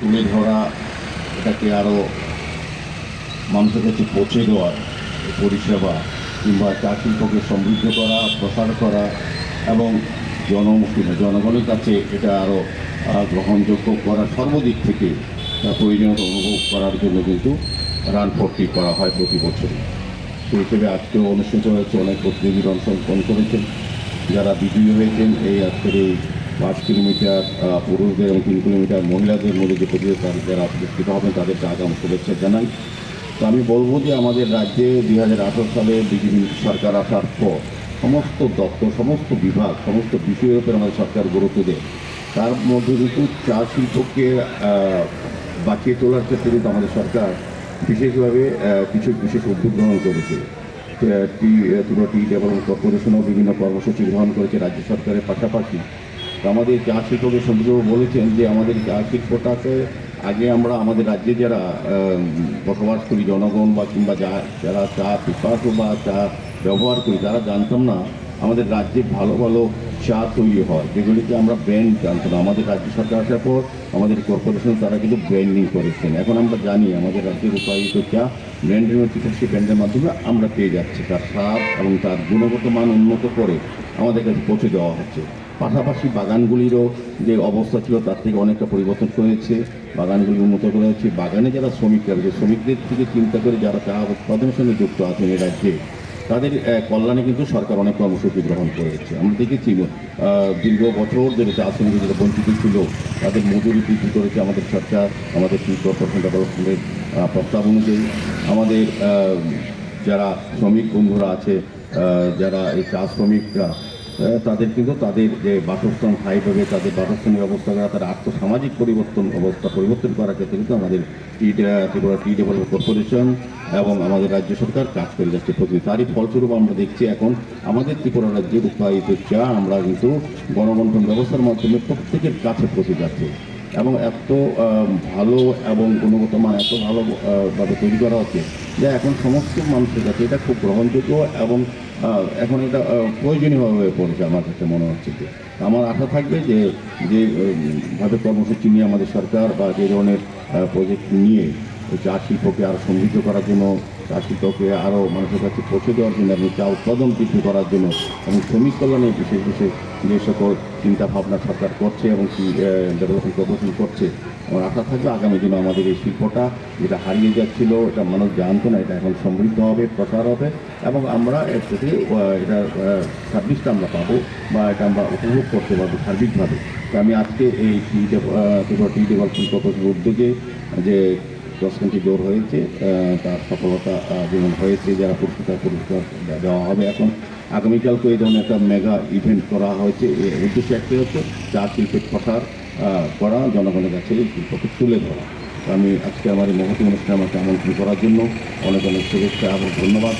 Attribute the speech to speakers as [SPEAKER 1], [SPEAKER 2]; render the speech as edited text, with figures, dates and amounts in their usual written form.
[SPEAKER 1] তুলে ধরা, এটাকে আরও মানুষের কাছে পৌঁছে দেওয়ার পরিষেবা কিংবা চা শিল্পকে সমৃদ্ধ করা, প্রসার করা এবং জনগণের কাছে এটা আরও গ্রহণযোগ্য করার সর্বদিক থেকে প্রয়োজনীয়তা অনুভব করার জন্য কিন্তু রান ফর টি করা হয় প্রতি বছর। সেই হিসেবে আজকেও অনুষ্ঠিত হয়েছে, অনেক প্রতিযোগীরা অংশগ্রহণ করেছেন। যারা বিজয়ী হয়েছেন এই আজকের এই 5 কিলোমিটার পুরুষদের এবং 3 কিলোমিটার মহিলাদের মধ্যে যে প্রতিযোগিতা যারা পুরস্কৃত হবেন তাদেরকে আগাম শুভেচ্ছা জানাই। তো আমি বলবো যে আমাদের রাজ্যে 2018 সালে বিজেপি সরকার আসার পর সমস্ত দপ্তর, সমস্ত বিভাগ, সমস্ত বিষয়ের উপর আমাদের সরকার গুরুত্ব দেয়। তার মধ্যে কিন্তু চা শিল্পকে বাঁচিয়ে তোলার ক্ষেত্রে কিন্তু আমাদের সরকার বিশেষভাবে কিছু বিশেষ উদ্যোগ গ্রহণ করেছে। ত্রিপুরা টি ডেভেলপমেন্ট কর্পোরেশনও বিভিন্ন কর্মসূচি গ্রহণ করেছে রাজ্য সরকারের পাশাপাশি। তো আমাদের চা শিল্পকে সমৃদ্ধ বলেছেন যে আমাদের চা শিল্পটাকে আগে আমরা আমাদের রাজ্যে যারা বসবাস করি জনগণ বা কিংবা যারা চা পিপাসু বা চা ব্যবহার করি তারা জানতাম না আমাদের রাজ্যে ভালো ভালো চা তৈরি হয়, যেগুলিকে আমরা ব্র্যান্ড জানতাম না। আমাদের রাজ্য সরকার আসার পর আমাদের কর্পোরেশন তারা কিন্তু ব্র্যান্ডিং করেছেন। এখন আমরা জানি আমাদের রাজ্যের উৎপাদিত চা ব্র্যান্ডের মধ্যে সেই ব্র্যান্ডের মাধ্যমে আমরা পেয়ে যাচ্ছি। তার স্বাদ এবং তার গুণগত মান উন্নত করে আমাদের কাছে পৌঁছে দেওয়া হচ্ছে। পাশাপাশি বাগানগুলিরও যে অবস্থা ছিল তার থেকে অনেকটা পরিবর্তন হয়েছে, বাগানগুলি উন্নত করা হচ্ছে। বাগানে যারা শ্রমিকরা রয়েছে শ্রমিকদের থেকে চিন্তা করে যারা চা উৎপাদনের সঙ্গে যুক্ত আছেন এই রাজ্যে তাদের কল্যাণে কিন্তু সরকার অনেক কর্মসূচি গ্রহণ করেছে। আমরা দেখেছি দীর্ঘ বছর ধরে চা শ্রমিক যারা বঞ্চিত ছিল তাদের মজুরি বৃদ্ধি করেছে আমাদের সরকার। আমাদের কর্পোরেশন ডেভেলপমেন্টের প্রস্তাব অনুযায়ী আমাদের যারা শ্রমিক বন্ধুরা আছে, যারা এই চা শ্রমিকরা তাদের কিন্তু তাদের যে বাসস্থান স্থায়ী হবে, তাদের বাসস্থানের ব্যবস্থা করা, তাদের আর্থসামাজিক পরিবর্তন করার ক্ষেত্রে কিন্তু আমাদের ত্রিপুরা টি ডেভেলপমেন্ট কর্পোরেশন এবং আমাদের রাজ্য সরকার কাজ করে যাচ্ছে প্রতি। তারই ফলস্বরূপ আমরা দেখছি এখন আমাদের ত্রিপুরা রাজ্যের উৎপাদিত চা আমরা কিন্তু গণবন্টন ব্যবস্থার মাধ্যমে প্রত্যেকের কাছে পৌঁছে যাচ্ছে এবং এত ভালো এবং গুণগত মান এত ভালোভাবে তৈরি করা হচ্ছে যা এখন সমস্ত মানুষের কাছে এটা খুব গ্রহণযোগ্য এবং এখন এটা প্রয়োজনীয় হয়ে পড়েছে আমার কাছে মনে হচ্ছে। যে আমার আশা থাকবে যে যেভাবে কর্মসূচি নিয়ে আমাদের সরকার বা যে ধরনের প্রজেক্ট নিয়ে চা শিল্পকে আরও সমৃদ্ধ করার জন্য, চা শিল্পকে আরও মানুষের কাছে পৌঁছে দেওয়ার জন্য এবং চা উৎপাদন বৃদ্ধি করার জন্য এবং শ্রমিক কল্যাণে বিশেষ বিশেষ যে সকল চিন্তাভাবনা সরকার করছে এবং ডেভেলপমেন্ট কর্পোরেশন করছে, আমার আশা থাকবে আগামী দিনে আমাদের এই শিল্পটা যেটা হারিয়ে যাচ্ছিল, এটা মানুষ জানতো না, এটা এখন সমৃদ্ধ হবে, প্রসার হবে এবং আমরা এর থেকে এটার সার্ভিসটা আমরা পাবো বা এটা আমরা উপভোগ করতে পারবো সার্বিকভাবে। তো আমি আজকে এই ত্রিপুরা টি ডেভেলপমেন্ট কর্পোরেশনের উদ্যোগে যে 10 ঘন্টি দৌড় হয়েছে তার সফলতা যেমন হয়েছে, যারা পুরস্কার দেওয়া হবে। এখন আগামীকালকে এই ধরনের একটা মেগা ইভেন্ট করা হয়েছে। উদ্দেশ্য একটাই হচ্ছে চা শিল্পের প্রসার করা, জনগণের কাছে এই শিল্পকে তুলে ধরা। তো আমি আজকে আমার এই মহতী অনুষ্ঠানে আমাকে আমন্ত্রণ করার জন্য অনেক অনেক শুভেচ্ছা এবং ধন্যবাদ।